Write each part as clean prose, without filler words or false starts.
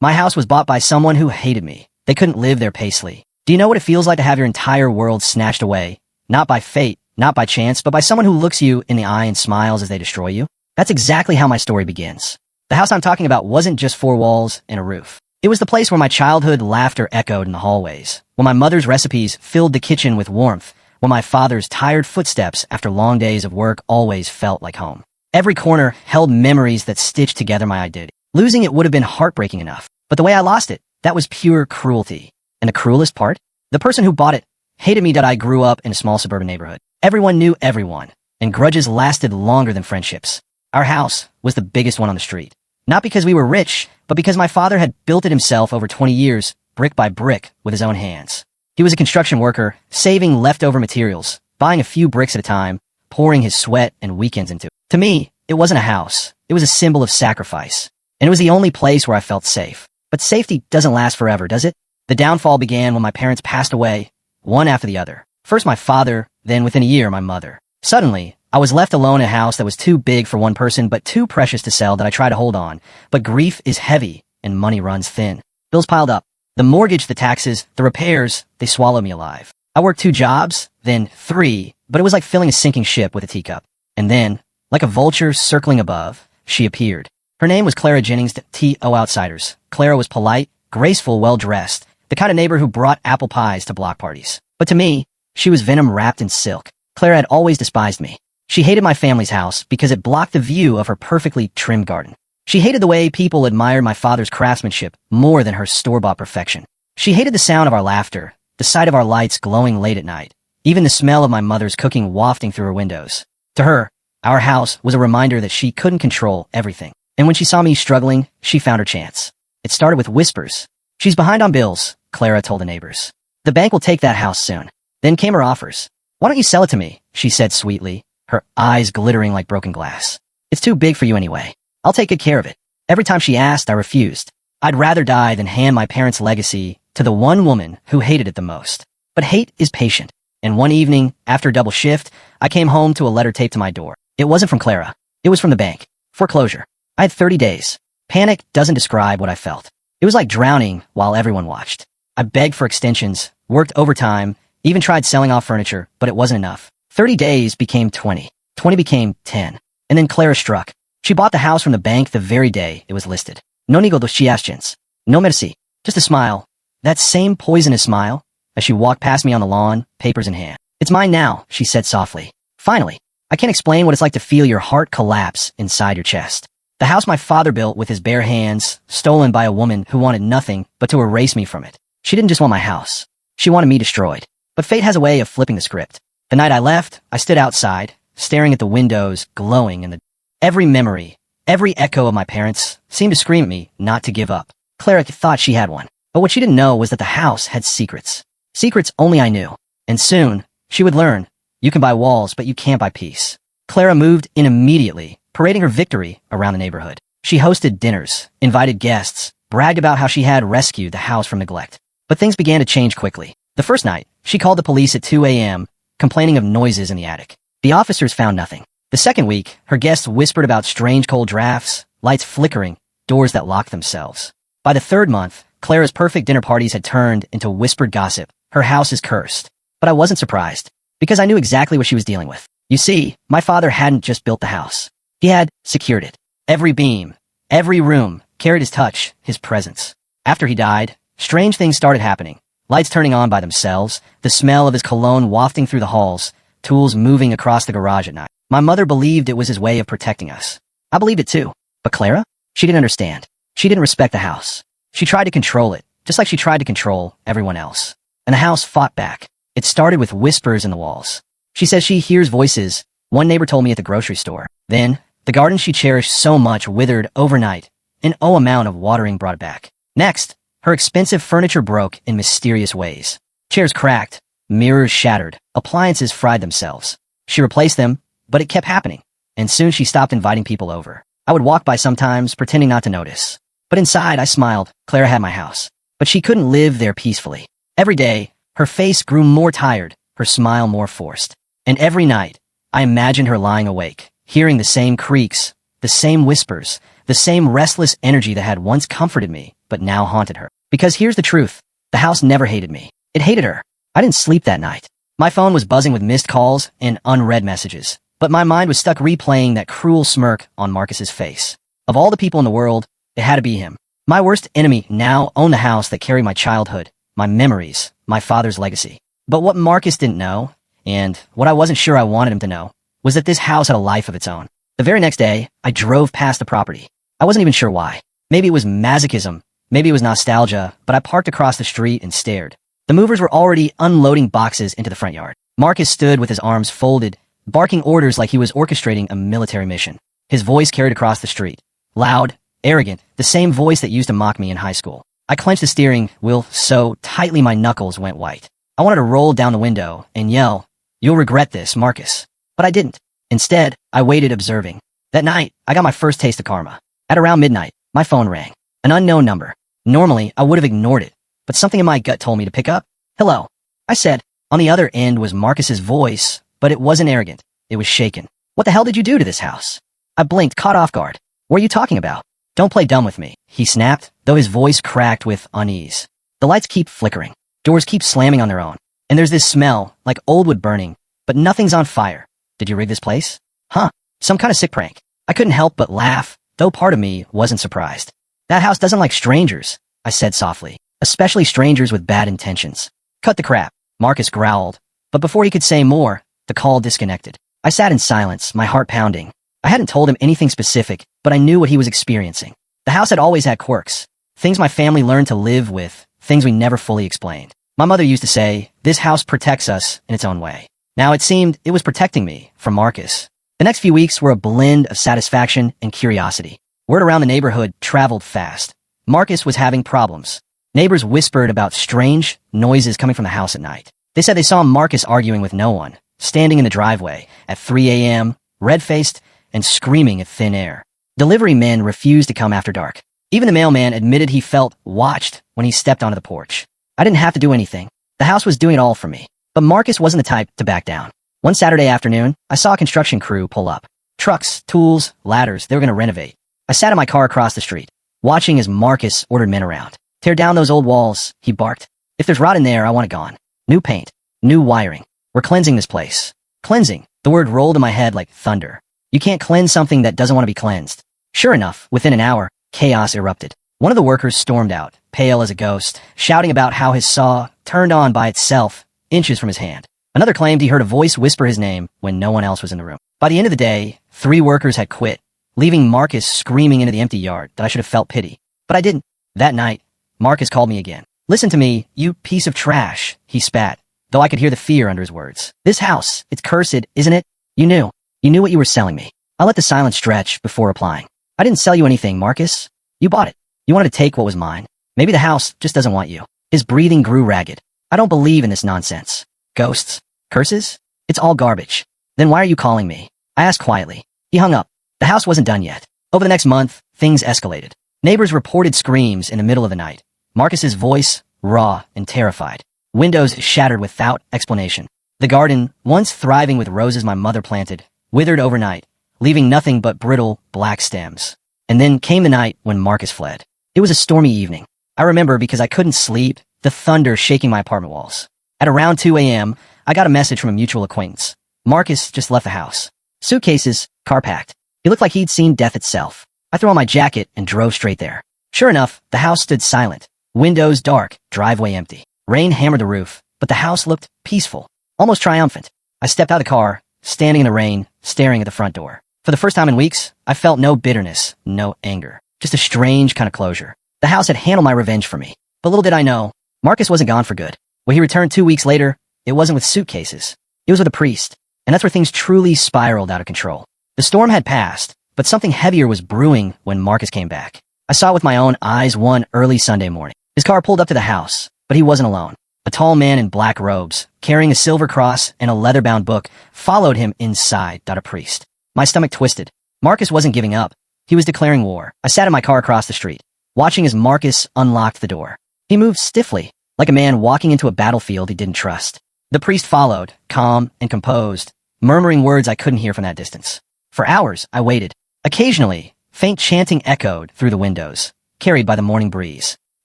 My house was bought by someone who hated me. They couldn't live there peacefully. Do you know what it feels like to have your entire world snatched away? Not by fate, not by chance, but by someone who looks you in the eye and smiles as they destroy you? That's exactly how my story begins. The house I'm talking about wasn't just four walls and a roof. It was the place where my childhood laughter echoed in the hallways, where my mother's recipes filled the kitchen with warmth, where my father's tired footsteps after long days of work always felt like home. Every corner held memories that stitched together my identity. Losing it would have been heartbreaking enough, but the way I lost it, that was pure cruelty. And the cruelest part? The person who bought it hated me that I grew up in a small suburban neighborhood. Everyone knew everyone, and grudges lasted longer than friendships. Our house was the biggest one on the street. Not because we were rich, but because my father had built it himself over 20 years, brick by brick, with his own hands. He was a construction worker, saving leftover materials, buying a few bricks at a time, pouring his sweat and weekends into it. To me, it wasn't a house. It was a symbol of sacrifice. And it was the only place where I felt safe. But safety doesn't last forever, does it? The downfall began when my parents passed away, one after the other. First my father, then within a year my mother. Suddenly, I was left alone in a house that was too big for one person but too precious to sell that I tried to hold on. But grief is heavy and money runs thin. Bills piled up. The mortgage, the taxes, the repairs, they swallowed me alive. I worked 2 jobs, then 3, but it was like filling a sinking ship with a teacup. And then, like a vulture circling above, she appeared. Her name was Clara Jennings, T.O. Outsiders. Clara was polite, graceful, well-dressed, the kind of neighbor who brought apple pies to block parties. But to me, she was venom wrapped in silk. Clara had always despised me. She hated my family's house because it blocked the view of her perfectly trimmed garden. She hated the way people admired my father's craftsmanship more than her store-bought perfection. She hated the sound of our laughter, the sight of our lights glowing late at night, even the smell of my mother's cooking wafting through her windows. To her, our house was a reminder that she couldn't control everything. And when she saw me struggling, she found her chance. It started with whispers. "She's behind on bills," Clara told the neighbors. "The bank will take that house soon." Then came her offers. "Why don't you sell it to me?" she said sweetly, her eyes glittering like broken glass. "It's too big for you anyway. I'll take good care of it." Every time she asked, I refused. I'd rather die than hand my parents' legacy to the one woman who hated it the most. But hate is patient. And one evening, after a double shift, I came home to a letter taped to my door. It wasn't from Clara. It was from the bank. Foreclosure. I had 30 days. Panic doesn't describe what I felt. It was like drowning while everyone watched. I begged for extensions, worked overtime, even tried selling off furniture, but it wasn't enough. 30 days became 20. 20 became 10. And then Clara struck. She bought the house from the bank the very day it was listed. No negociations. No merci. Just a smile. That same poisonous smile, as she walked past me on the lawn, papers in hand. "It's mine now," she said softly. Finally. I can't explain what it's like to feel your heart collapse inside your chest. The house my father built with his bare hands, stolen by a woman who wanted nothing but to erase me from it. She didn't just want my house. She wanted me destroyed. But fate has a way of flipping the script. The night I left, I stood outside, staring at the windows, glowing in the... Every memory, every echo of my parents seemed to scream at me not to give up. Clara thought she had one. But what she didn't know was that the house had secrets. Secrets only I knew. And soon, she would learn. You can buy walls, but you can't buy peace. Clara moved in immediately, parading her victory around the neighborhood. She hosted dinners, invited guests, bragged about how she had rescued the house from neglect. But things began to change quickly. The first night, she called the police at 2 a.m., complaining of noises in the attic. The officers found nothing. The second week, her guests whispered about strange cold drafts, lights flickering, doors that locked themselves. By the third month, Clara's perfect dinner parties had turned into whispered gossip. Her house is cursed. But I wasn't surprised, because I knew exactly what she was dealing with. You see, my father hadn't just built the house. He had secured it. Every beam, every room carried his touch, his presence. After he died, strange things started happening. Lights turning on by themselves, the smell of his cologne wafting through the halls, tools moving across the garage at night. My mother believed it was his way of protecting us. I believed it too. But Clara? She didn't understand. She didn't respect the house. She tried to control it, just like she tried to control everyone else. And the house fought back. It started with whispers in the walls. She says she hears voices, one neighbor told me at the grocery store. Then, the garden she cherished so much withered overnight. An amount of watering brought it back. Next, her expensive furniture broke in mysterious ways. Chairs cracked, mirrors shattered, appliances fried themselves. She replaced them, but it kept happening. And soon she stopped inviting people over. I would walk by sometimes, pretending not to notice. But inside, I smiled. Clara had my house. But she couldn't live there peacefully. Every day, her face grew more tired, her smile more forced. And every night, I imagined her lying awake, hearing the same creaks, the same whispers, the same restless energy that had once comforted me, but now haunted her. Because here's the truth. The house never hated me. It hated her. I didn't sleep that night. My phone was buzzing with missed calls and unread messages, but my mind was stuck replaying that cruel smirk on Marcus's face. Of all the people in the world, it had to be him. My worst enemy now owned the house that carried my childhood, my memories, my father's legacy. But what Marcus didn't know, and what I wasn't sure I wanted him to know, was that this house had a life of its own. The very next day, I drove past the property. I wasn't even sure why. Maybe it was masochism, maybe it was nostalgia, but I parked across the street and stared. The movers were already unloading boxes into the front yard. Marcus stood with his arms folded, barking orders like he was orchestrating a military mission. His voice carried across the street. Loud, arrogant, the same voice that used to mock me in high school. I clenched the steering wheel so tightly my knuckles went white. I wanted to roll down the window and yell, "You'll regret this, Marcus." But I didn't. Instead, I waited observing. That night, I got my first taste of karma. At around midnight, my phone rang. An unknown number. Normally, I would have ignored it, but something in my gut told me to pick up. "Hello," I said. On the other end was Marcus's voice, but it wasn't arrogant. It was shaken. "What the hell did you do to this house?" I blinked, caught off guard. "What are you talking about?" "Don't play dumb with me," he snapped, though his voice cracked with unease. "The lights keep flickering. Doors keep slamming on their own. And there's this smell, like old wood burning, but nothing's on fire. Did you rig this place?" "Huh, some kind of sick prank." I couldn't help but laugh, though part of me wasn't surprised. "That house doesn't like strangers," I said softly, "especially strangers with bad intentions." "Cut the crap," Marcus growled, but before he could say more, the call disconnected. I sat in silence, my heart pounding. I hadn't told him anything specific, but I knew what he was experiencing. The house had always had quirks, things my family learned to live with, things we never fully explained. My mother used to say, "This house protects us in its own way." Now it seemed it was protecting me from Marcus. The next few weeks were a blend of satisfaction and curiosity. Word around the neighborhood traveled fast. Marcus was having problems. Neighbors whispered about strange noises coming from the house at night. They said they saw Marcus arguing with no one, standing in the driveway at 3 a.m., red-faced and screaming at thin air. Delivery men refused to come after dark. Even the mailman admitted he felt watched when he stepped onto the porch. I didn't have to do anything. The house was doing it all for me. But Marcus wasn't the type to back down. One Saturday afternoon, I saw a construction crew pull up. Trucks, tools, ladders, they were going to renovate. I sat in my car across the street, watching as Marcus ordered men around. "Tear down those old walls," he barked. "If there's rot in there, I want it gone. New paint, new wiring. We're cleansing this place." Cleansing. The word rolled in my head like thunder. You can't cleanse something that doesn't want to be cleansed. Sure enough, within an hour, chaos erupted. One of the workers stormed out, pale as a ghost, shouting about how his saw turned on by itself, inches from his hand. Another claimed he heard a voice whisper his name when no one else was in the room. By the end of the day, 3 workers had quit, leaving Marcus screaming into the empty yard that I should have felt pity. But I didn't. That night, Marcus called me again. "Listen to me, you piece of trash," he spat, though I could hear the fear under his words. "This house, it's cursed, isn't it? You knew. You knew what you were selling me." I let the silence stretch before replying. "I didn't sell you anything, Marcus. You bought it. You wanted to take what was mine. Maybe the house just doesn't want you." His breathing grew ragged. "I don't believe in this nonsense. Ghosts? Curses? It's all garbage. Then why are you calling me?" I asked quietly. He hung up. The house wasn't done yet. Over the next month, things escalated. Neighbors reported screams in the middle of the night. Marcus's voice, raw and terrified. Windows shattered without explanation. The garden, once thriving with roses my mother planted, withered overnight, leaving nothing but brittle, black stems. And then came the night when Marcus fled. It was a stormy evening. I remember because I couldn't sleep, the thunder shaking my apartment walls. At around 2 a.m., I got a message from a mutual acquaintance. Marcus just left the house. Suitcases, car packed. He looked like he'd seen death itself. I threw on my jacket and drove straight there. Sure enough, the house stood silent. Windows dark, driveway empty. Rain hammered the roof, but the house looked peaceful, almost triumphant. I stepped out of the car, standing in the rain, staring at the front door. For the first time in weeks, I felt no bitterness, no anger, just a strange kind of closure. The house had handled my revenge for me. But little did I know, Marcus wasn't gone for good. When he returned 2 weeks later, it wasn't with suitcases. It was with a priest. And that's where things truly spiraled out of control. The storm had passed, but something heavier was brewing when Marcus came back. I saw it with my own eyes one early Sunday morning. His car pulled up to the house, but he wasn't alone. A tall man in black robes, carrying a silver cross and a leather-bound book, followed him inside. A priest. My stomach twisted. Marcus wasn't giving up. He was declaring war. I sat in my car across the street, watching as Marcus unlocked the door. He moved stiffly, like a man walking into a battlefield he didn't trust. The priest followed, calm and composed, murmuring words I couldn't hear from that distance. For hours, I waited. Occasionally, faint chanting echoed through the windows, carried by the morning breeze.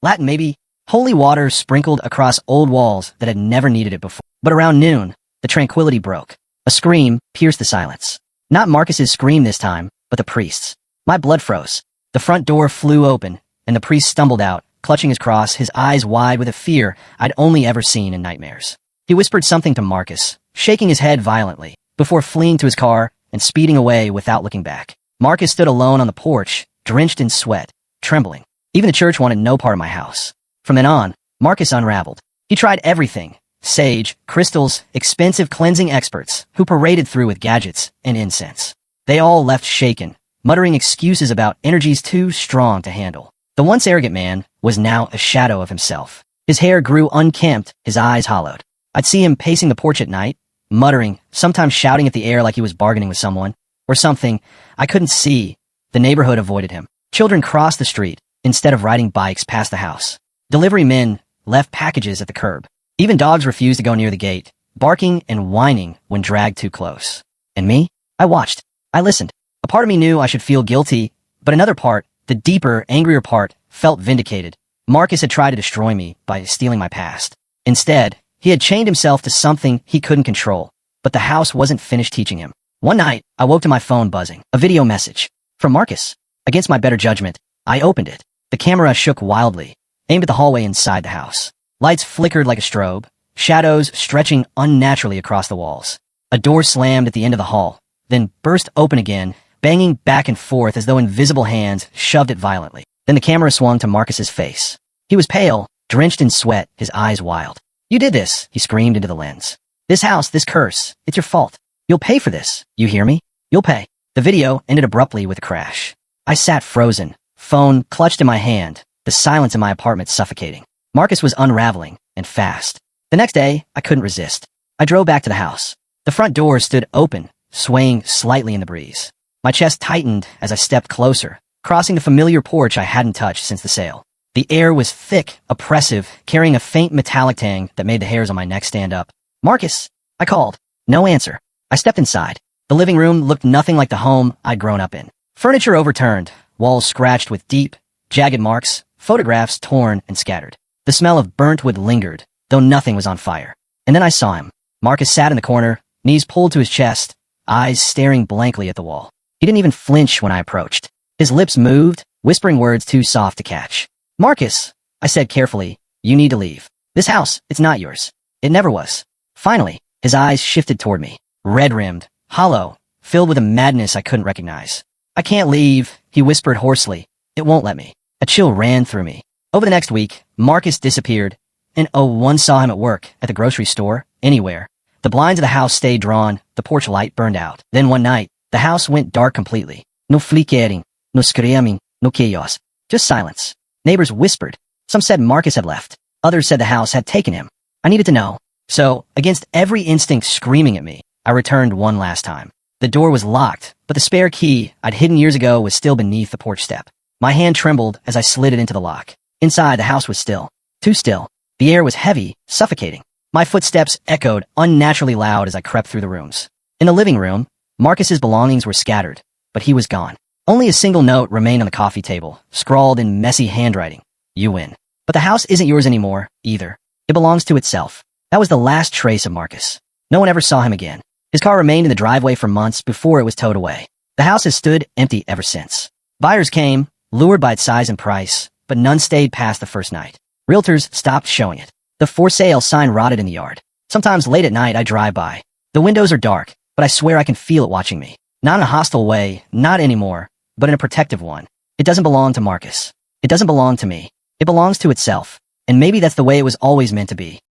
Latin maybe. Holy water sprinkled across old walls that had never needed it before. But around noon, the tranquility broke. A scream pierced the silence. Not Marcus's scream this time, but the priest's. My blood froze. The front door flew open, and the priest stumbled out, clutching his cross, his eyes wide with a fear I'd only ever seen in nightmares. He whispered something to Marcus, shaking his head violently, before fleeing to his car and speeding away without looking back. Marcus stood alone on the porch, drenched in sweat, trembling. Even the church wanted no part of my house. From then on, Marcus unraveled. He tried everything. Sage, crystals, expensive cleansing experts who paraded through with gadgets and incense. They all left shaken, muttering excuses about energies too strong to handle. The once arrogant man was now a shadow of himself. His hair grew unkempt, his eyes hollowed. I'd see him pacing the porch at night, muttering, sometimes shouting at the air like he was bargaining with someone, or something I couldn't see. The neighborhood avoided him. Children crossed the street instead of riding bikes past the house. Delivery men left packages at the curb. Even dogs refused to go near the gate, barking and whining when dragged too close. And me? I watched. I listened. A part of me knew I should feel guilty, but another part, the deeper, angrier part, felt vindicated. Marcus had tried to destroy me by stealing my past. Instead, he had chained himself to something he couldn't control. But the house wasn't finished teaching him. One night, I woke to my phone buzzing. A video message. From Marcus. Against my better judgment, I opened it. The camera shook wildly, aimed at the hallway inside the house. Lights flickered like a strobe, shadows stretching unnaturally across the walls. A door slammed at the end of the hall, then burst open again, banging back and forth as though invisible hands shoved it violently. Then the camera swung to Marcus's face. He was pale, drenched in sweat, his eyes wild. "You did this," he screamed into the lens. "This house, this curse, it's your fault. You'll pay for this. You hear me? You'll pay." The video ended abruptly with a crash. I sat frozen, phone clutched in my hand, the silence in my apartment suffocating. Marcus was unraveling, and fast. The next day, I couldn't resist. I drove back to the house. The front door stood open, swaying slightly in the breeze. My chest tightened as I stepped closer, crossing the familiar porch I hadn't touched since the sale. The air was thick, oppressive, carrying a faint metallic tang that made the hairs on my neck stand up. "Marcus!" I called. No answer. I stepped inside. The living room looked nothing like the home I'd grown up in. Furniture overturned, walls scratched with deep, jagged marks, photographs torn and scattered. The smell of burnt wood lingered, though nothing was on fire. And then I saw him. Marcus sat in the corner, knees pulled to his chest, eyes staring blankly at the wall. He didn't even flinch when I approached. His lips moved, whispering words too soft to catch. "Marcus," I said carefully, "you need to leave. This house, it's not yours. It never was." Finally, his eyes shifted toward me, red-rimmed, hollow, filled with a madness I couldn't recognize. "I can't leave," he whispered hoarsely. "It won't let me." A chill ran through me. Over the next week, Marcus disappeared, and one saw him at work, at the grocery store, anywhere. The blinds of the house stayed drawn, the porch light burned out. Then one night, the house went dark completely. No flickering, no screaming, no chaos. Just silence. Neighbors whispered. Some said Marcus had left. Others said the house had taken him. I needed to know. So, against every instinct screaming at me, I returned one last time. The door was locked, but the spare key I'd hidden years ago was still beneath the porch step. My hand trembled as I slid it into the lock. Inside, the house was still. Too still. The air was heavy, suffocating. My footsteps echoed unnaturally loud as I crept through the rooms. In the living room, Marcus's belongings were scattered, but he was gone. Only a single note remained on the coffee table, scrawled in messy handwriting. "You win." But the house isn't yours anymore, either. It belongs to itself. That was the last trace of Marcus. No one ever saw him again. His car remained in the driveway for months before it was towed away. The house has stood empty ever since. Buyers came, lured by its size and price, but none stayed past the first night. Realtors stopped showing it. The for sale sign rotted in the yard. Sometimes late at night I drive by. The windows are dark, but I swear I can feel it watching me. Not in a hostile way, not anymore, but in a protective one. It doesn't belong to Marcus. It doesn't belong to me. It belongs to itself. And maybe that's the way it was always meant to be.